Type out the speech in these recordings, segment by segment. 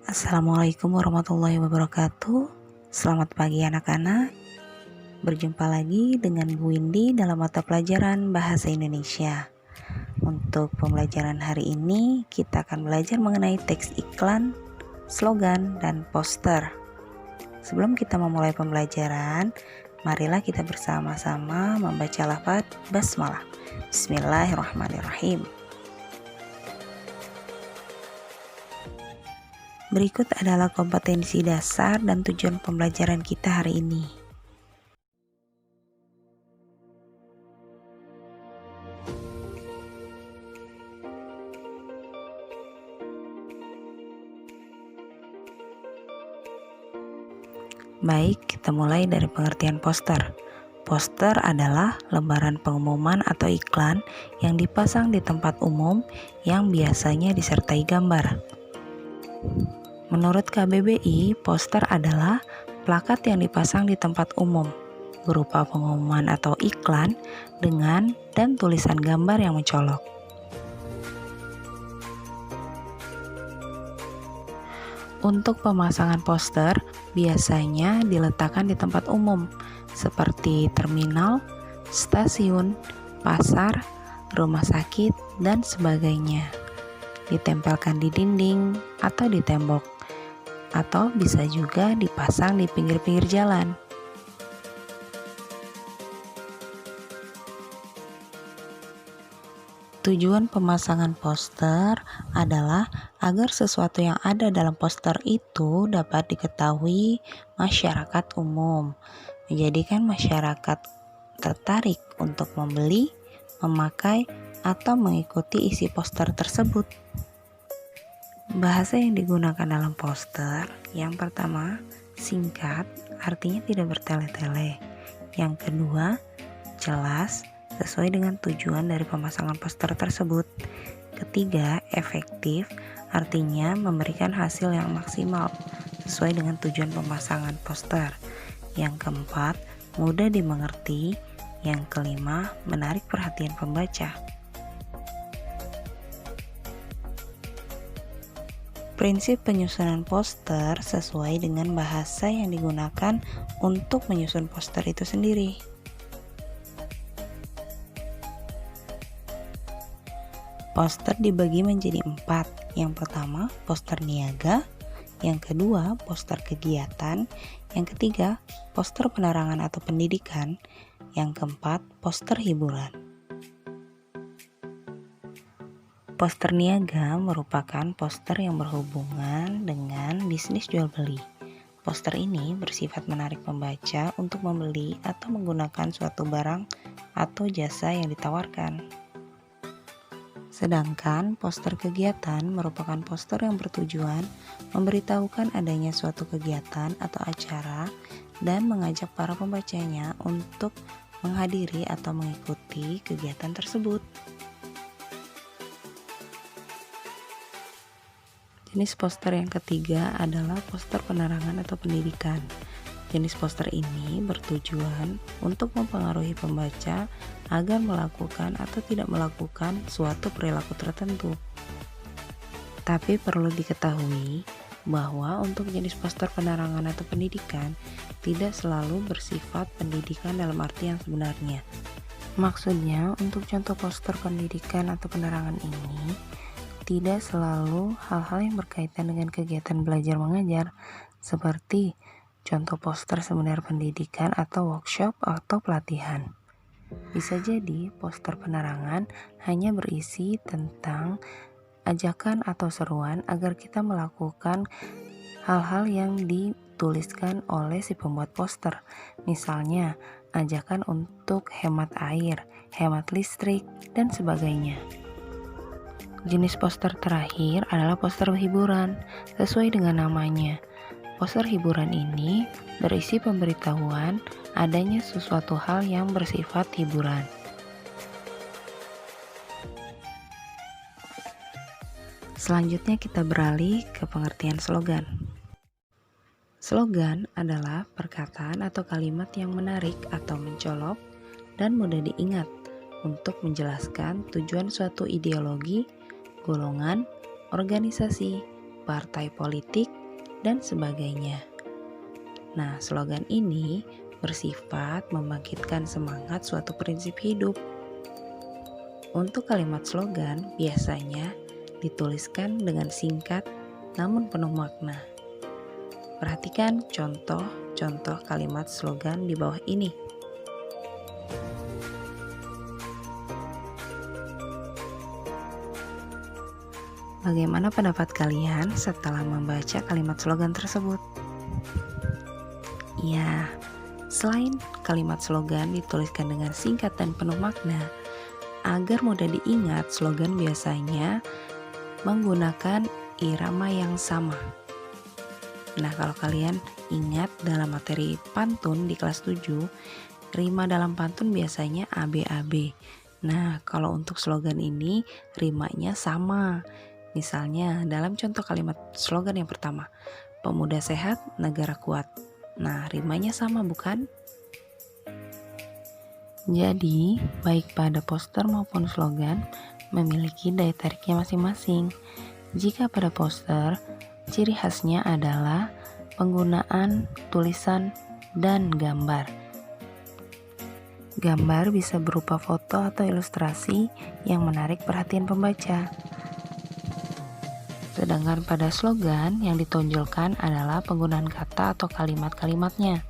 Assalamualaikum warahmatullahi wabarakatuh. Selamat pagi anak-anak. Berjumpa lagi dengan Bu Windy dalam mata pelajaran Bahasa Indonesia. Untuk pembelajaran hari ini kita akan belajar mengenai teks iklan, slogan, dan poster. Sebelum kita memulai pembelajaran, marilah kita bersama-sama membaca lafaz basmalah. Bismillahirrahmanirrahim. Berikut adalah kompetensi dasar dan tujuan pembelajaran kita hari ini. Baik, kita mulai dari pengertian poster. Poster adalah lembaran pengumuman atau iklan yang dipasang di tempat umum yang biasanya disertai gambar. Menurut KBBI, poster adalah plakat yang dipasang di tempat umum berupa pengumuman atau iklan dengan dan tulisan gambar yang mencolok. Untuk pemasangan poster biasanya diletakkan di tempat umum seperti terminal, stasiun, pasar, rumah sakit, dan sebagainya. Ditempelkan di dinding atau di tembok, atau bisa juga dipasang di pinggir-pinggir jalan. Tujuan pemasangan poster adalah agar sesuatu yang ada dalam poster itu dapat diketahui masyarakat umum, menjadikan masyarakat tertarik untuk membeli, memakai, atau mengikuti isi poster tersebut. Bahasa yang digunakan dalam poster, yang pertama, singkat, artinya tidak bertele-tele. Yang kedua, jelas, sesuai dengan tujuan dari pemasangan poster tersebut. Ketiga, efektif, artinya memberikan hasil yang maksimal sesuai dengan tujuan pemasangan poster. Yang keempat, mudah dimengerti. Yang kelima, menarik perhatian pembaca. Prinsip penyusunan poster sesuai dengan bahasa yang digunakan untuk menyusun poster itu sendiri. Poster dibagi menjadi 4. Yang pertama, poster niaga. Yang kedua, poster kegiatan. Yang ketiga, poster penerangan atau pendidikan. Yang keempat, poster hiburan. Poster niaga merupakan poster yang berhubungan dengan bisnis jual beli. Poster ini bersifat menarik pembaca untuk membeli atau menggunakan suatu barang atau jasa yang ditawarkan. Sedangkan poster kegiatan merupakan poster yang bertujuan memberitahukan adanya suatu kegiatan atau acara dan mengajak para pembacanya untuk menghadiri atau mengikuti kegiatan tersebut. Jenis poster yang ketiga adalah poster penerangan atau pendidikan. Jenis poster ini bertujuan untuk mempengaruhi pembaca agar melakukan atau tidak melakukan suatu perilaku tertentu. Tapi perlu diketahui bahwa untuk jenis poster penerangan atau pendidikan tidak selalu bersifat pendidikan dalam arti yang sebenarnya. Maksudnya, untuk contoh poster pendidikan atau penerangan ini tidak selalu hal-hal yang berkaitan dengan kegiatan belajar mengajar, seperti contoh poster seminar pendidikan atau workshop atau pelatihan. Bisa jadi poster penerangan hanya berisi tentang ajakan atau seruan agar kita melakukan hal-hal yang dituliskan oleh si pembuat poster. Misalnya, ajakan untuk hemat air, hemat listrik, dan sebagainya. Jenis poster terakhir adalah poster hiburan. Sesuai dengan namanya, poster hiburan ini berisi pemberitahuan adanya sesuatu hal yang bersifat hiburan. Selanjutnya kita beralih ke pengertian slogan. Slogan adalah perkataan atau kalimat yang menarik atau mencolok dan mudah diingat untuk menjelaskan tujuan suatu ideologi, golongan, organisasi, partai politik, dan sebagainya. Nah, slogan ini bersifat membangkitkan semangat suatu prinsip hidup. Untuk kalimat slogan biasanya dituliskan dengan singkat namun penuh makna. Perhatikan contoh-contoh kalimat slogan di bawah ini. Bagaimana pendapat kalian setelah membaca kalimat slogan tersebut? Ya, selain kalimat slogan dituliskan dengan singkat dan penuh makna, agar mudah diingat, slogan biasanya menggunakan irama yang sama. Nah, kalau kalian ingat dalam materi pantun di kelas 7, rima dalam pantun biasanya ABAB. Nah, kalau untuk slogan ini rimanya sama. Misalnya dalam contoh kalimat slogan yang pertama, pemuda sehat, negara kuat. Nah, rimanya sama bukan? Jadi, baik pada poster maupun slogan memiliki daya tariknya masing-masing. Jika pada poster, ciri khasnya adalah penggunaan tulisan dan gambar. Gambar bisa berupa foto atau ilustrasi yang menarik perhatian pembaca. Sedangkan pada slogan yang ditonjolkan adalah penggunaan kata atau kalimat-kalimatnya.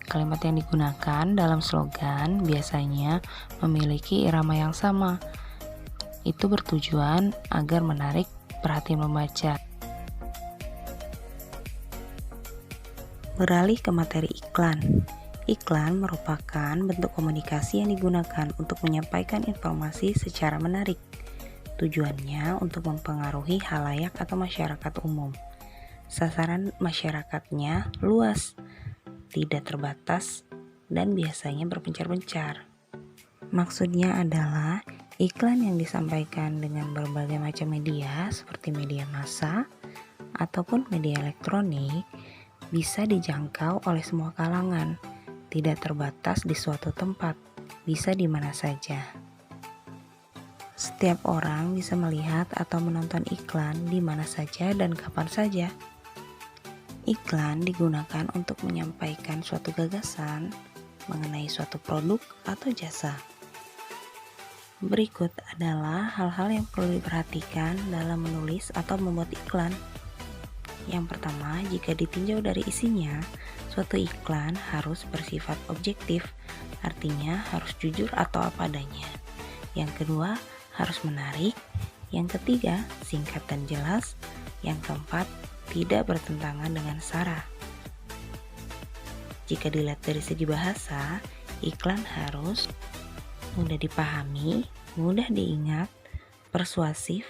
Kalimat yang digunakan dalam slogan biasanya memiliki irama yang sama. Itu bertujuan agar menarik perhatian pembaca. Beralih ke materi iklan. Iklan merupakan bentuk komunikasi yang digunakan untuk menyampaikan informasi secara menarik. Tujuannya untuk mempengaruhi khalayak atau masyarakat umum. Sasaran masyarakatnya luas, tidak terbatas, dan biasanya berpencar-pencar. Maksudnya adalah iklan yang disampaikan dengan berbagai macam media seperti media massa ataupun media elektronik bisa dijangkau oleh semua kalangan, tidak terbatas di suatu tempat, bisa di mana saja. Setiap orang bisa melihat atau menonton iklan di mana saja dan kapan saja. Iklan digunakan untuk menyampaikan suatu gagasan mengenai suatu produk atau jasa. Berikut adalah hal-hal yang perlu diperhatikan dalam menulis atau membuat iklan. Yang pertama, jika ditinjau dari isinya, suatu iklan harus bersifat objektif, artinya harus jujur atau apa adanya. Yang kedua, harus menarik. Yang ketiga, singkat dan jelas. Yang keempat, tidak bertentangan dengan sara. Jika dilihat dari segi bahasa, iklan harus mudah dipahami, mudah diingat, persuasif,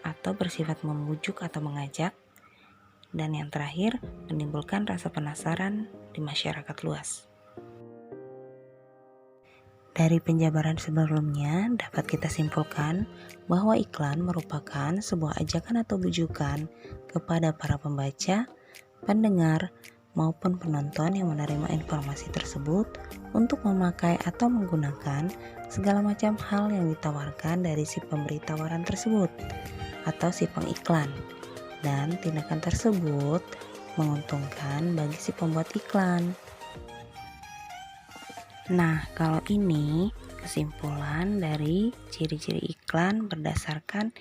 atau bersifat membujuk atau mengajak, dan yang terakhir, menimbulkan rasa penasaran di masyarakat luas. Dari penjabaran sebelumnya, dapat kita simpulkan bahwa iklan merupakan sebuah ajakan atau bujukan kepada para pembaca, pendengar, maupun penonton yang menerima informasi tersebut untuk memakai atau menggunakan segala macam hal yang ditawarkan dari si pemberi tawaran tersebut atau si pengiklan. Dan tindakan tersebut menguntungkan bagi si pembuat iklan. Nah, kalau ini kesimpulan dari ciri-ciri iklan berdasarkan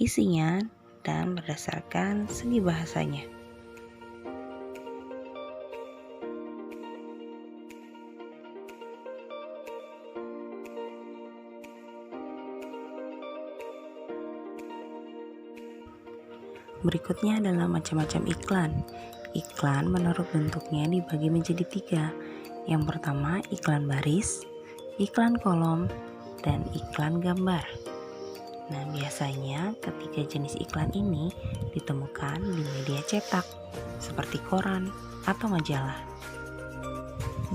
isinya dan berdasarkan segi bahasanya. Berikutnya adalah macam-macam iklan. Iklan menurut bentuknya dibagi menjadi 3. Yang pertama, iklan baris, iklan kolom, dan iklan gambar. Nah, biasanya ketiga jenis iklan ini ditemukan di media cetak, seperti koran atau majalah.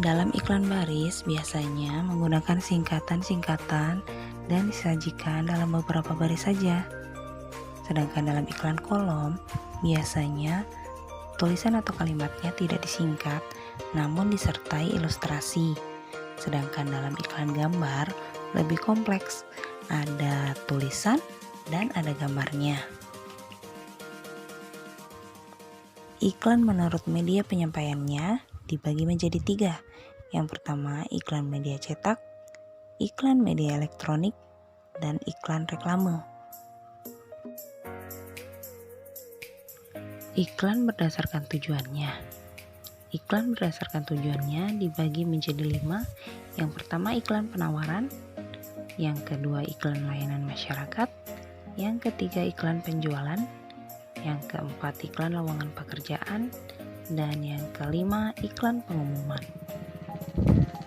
Dalam iklan baris biasanya menggunakan singkatan-singkatan dan disajikan dalam beberapa baris saja. Sedangkan dalam iklan kolom, biasanya tulisan atau kalimatnya tidak disingkat, namun disertai ilustrasi. Sedangkan dalam iklan gambar, lebih kompleks, ada tulisan dan ada gambarnya. Iklan menurut media penyampaiannya dibagi menjadi 3. Yang pertama, iklan media cetak, iklan media elektronik, dan iklan reklame. Iklan berdasarkan tujuannya. Iklan berdasarkan tujuannya dibagi menjadi 5. Yang pertama, iklan penawaran. Yang kedua, iklan layanan masyarakat. Yang ketiga, iklan penjualan. Yang keempat, iklan lowongan pekerjaan. Dan yang kelima, iklan pengumuman.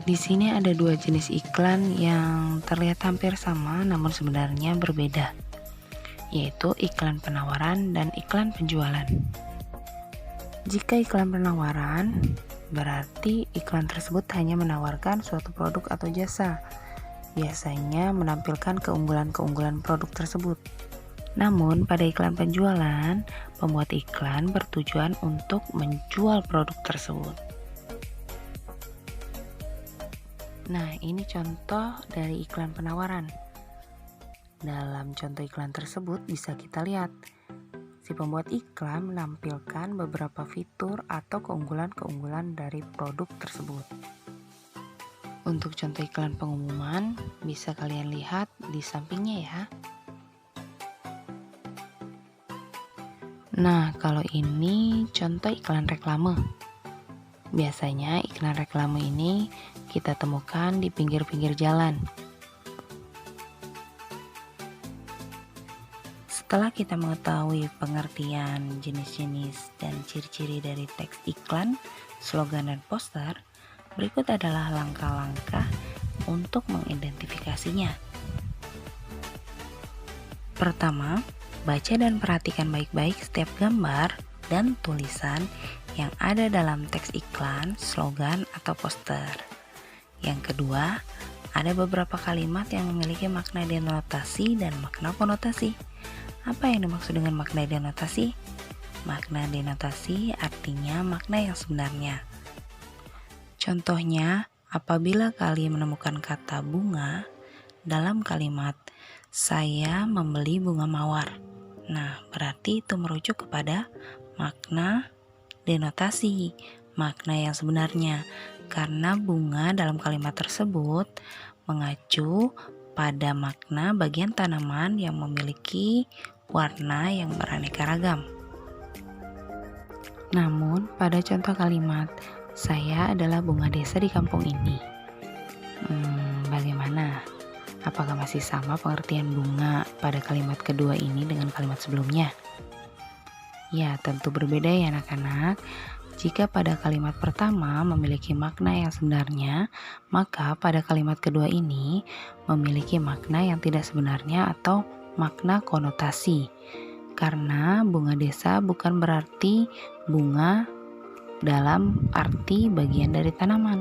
Di sini ada 2 jenis iklan yang terlihat hampir sama namun sebenarnya berbeda, yaitu iklan penawaran dan iklan penjualan. Jika iklan penawaran, berarti iklan tersebut hanya menawarkan suatu produk atau jasa, biasanya menampilkan keunggulan-keunggulan produk tersebut. Namun, pada iklan penjualan, pembuat iklan bertujuan untuk menjual produk tersebut. Nah, ini contoh dari iklan penawaran. Dalam contoh iklan tersebut bisa kita lihat, si pembuat iklan menampilkan beberapa fitur atau keunggulan-keunggulan dari produk tersebut. Untuk contoh iklan pengumuman, bisa kalian lihat di sampingnya ya. Nah, kalau ini contoh iklan reklame. Biasanya iklan reklame ini kita temukan di pinggir-pinggir jalan. Setelah kita mengetahui pengertian jenis-jenis dan ciri-ciri dari teks iklan, slogan, dan poster, berikut adalah langkah-langkah untuk mengidentifikasinya. Pertama, baca dan perhatikan baik-baik setiap gambar dan tulisan yang ada dalam teks iklan, slogan, atau poster. Yang kedua, ada beberapa kalimat yang memiliki makna denotasi dan makna konotasi. Apa yang dimaksud dengan makna denotasi? Makna denotasi artinya makna yang sebenarnya. Contohnya, apabila kalian menemukan kata bunga dalam kalimat "saya membeli bunga mawar", nah berarti itu merujuk kepada makna denotasi, makna yang sebenarnya, karena bunga dalam kalimat tersebut mengacu pada makna bagian tanaman yang memiliki warna yang beraneka ragam. Namun, pada contoh kalimat "saya adalah bunga desa di kampung ini", bagaimana? Apakah masih sama pengertian bunga pada kalimat kedua ini dengan kalimat sebelumnya? Ya, tentu berbeda ya anak-anak. Jika pada kalimat pertama memiliki makna yang sebenarnya, maka pada kalimat kedua ini memiliki makna yang tidak sebenarnya atau makna konotasi. Karena bunga desa bukan berarti bunga dalam arti bagian dari tanaman,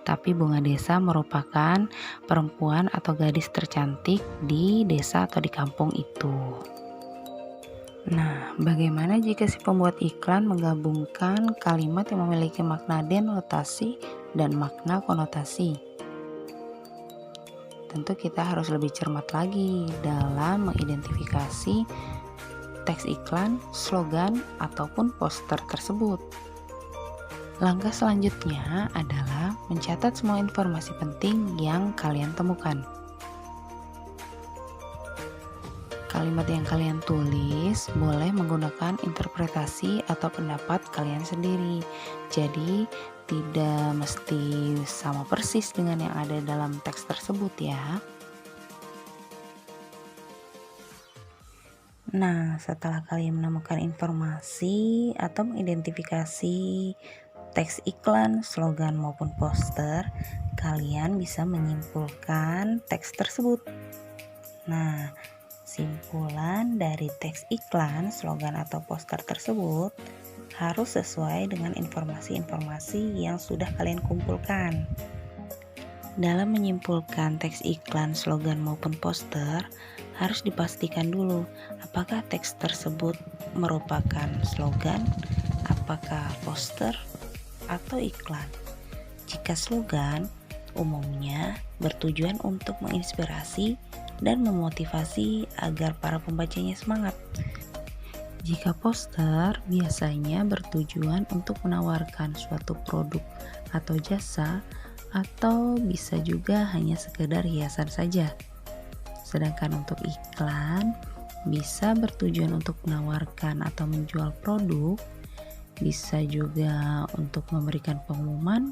tapi bunga desa merupakan perempuan atau gadis tercantik di desa atau di kampung itu. Nah, bagaimana jika si pembuat iklan menggabungkan kalimat yang memiliki makna denotasi dan makna konotasi? Tentu kita harus lebih cermat lagi dalam mengidentifikasi teks iklan, slogan, ataupun poster tersebut. Langkah selanjutnya adalah mencatat semua informasi penting yang kalian temukan. Kalimat yang kalian tulis boleh menggunakan interpretasi atau pendapat kalian sendiri. Jadi, tidak mesti sama persis dengan yang ada dalam teks tersebut ya. Nah, setelah kalian menemukan informasi atau mengidentifikasi teks iklan, slogan, maupun poster, kalian bisa menyimpulkan teks tersebut. Nah, simpulan dari teks iklan, slogan, atau poster tersebut harus sesuai dengan informasi-informasi yang sudah kalian kumpulkan. Dalam menyimpulkan teks iklan, slogan, maupun poster, harus dipastikan dulu apakah teks tersebut merupakan slogan, apakah poster, atau iklan. Jika slogan, umumnya bertujuan untuk menginspirasi dan memotivasi agar para pembacanya semangat. Jika poster biasanya bertujuan untuk menawarkan suatu produk atau jasa, atau bisa juga hanya sekedar hiasan saja. Sedangkan untuk iklan bisa bertujuan untuk menawarkan atau menjual produk, bisa juga untuk memberikan pengumuman,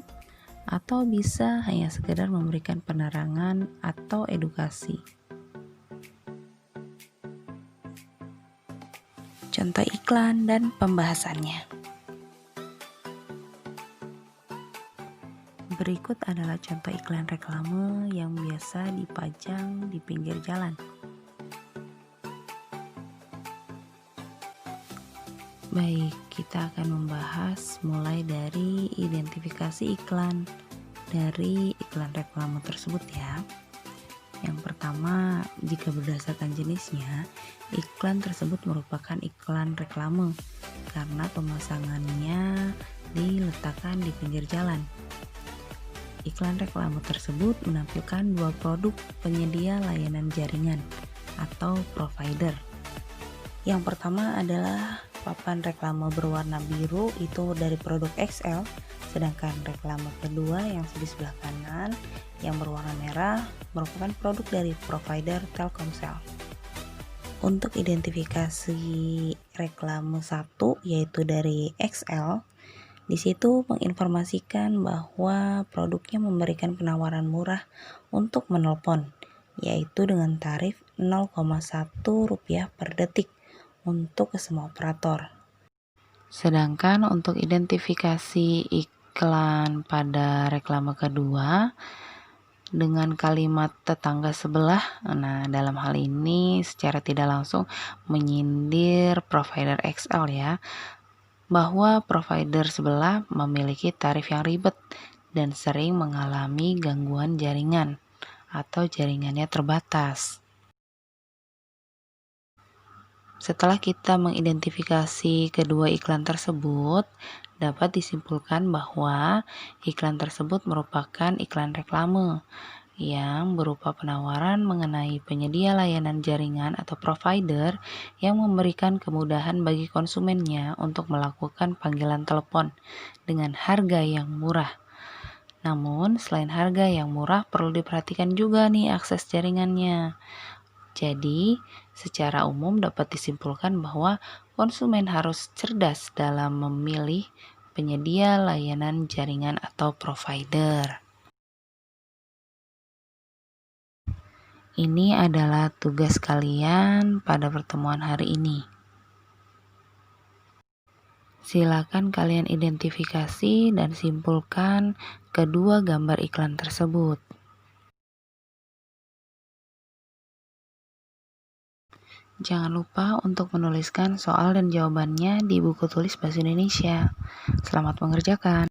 atau bisa hanya sekedar memberikan penerangan atau edukasi. Contoh iklan dan pembahasannya. Berikut adalah contoh iklan reklame yang biasa dipajang di pinggir jalan. Baik, kita akan membahas mulai dari identifikasi iklan dari iklan reklame tersebut ya. Yang pertama, jika berdasarkan jenisnya, iklan tersebut merupakan iklan reklame karena pemasangannya diletakkan di pinggir jalan. Iklan reklame tersebut menampilkan dua produk penyedia layanan jaringan atau provider. Yang pertama adalah papan reklame berwarna biru, itu dari produk XL, sedangkan reklame kedua yang di sebelah kanan yang berwarna merah merupakan produk dari provider Telkomsel. Untuk identifikasi reklame 1 yaitu dari XL, di situ menginformasikan bahwa produknya memberikan penawaran murah untuk menelpon, yaitu dengan tarif Rp0,1 per detik untuk ke semua operator. Sedangkan untuk identifikasi iklan pada reklame kedua dengan kalimat tetangga sebelah, nah dalam hal ini secara tidak langsung menyindir provider XL ya, bahwa provider sebelah memiliki tarif yang ribet dan sering mengalami gangguan jaringan atau jaringannya terbatas. Setelah kita mengidentifikasi kedua iklan tersebut, dapat disimpulkan bahwa iklan tersebut merupakan iklan reklame yang berupa penawaran mengenai penyedia layanan jaringan atau provider yang memberikan kemudahan bagi konsumennya untuk melakukan panggilan telepon dengan harga yang murah. Namun, selain harga yang murah, perlu diperhatikan juga nih akses jaringannya. Jadi, secara umum dapat disimpulkan bahwa konsumen harus cerdas dalam memilih penyedia layanan jaringan atau provider. Ini adalah tugas kalian pada pertemuan hari ini. Silakan kalian identifikasi dan simpulkan kedua gambar iklan tersebut. Jangan lupa untuk menuliskan soal dan jawabannya di buku tulis Bahasa Indonesia. Selamat mengerjakan.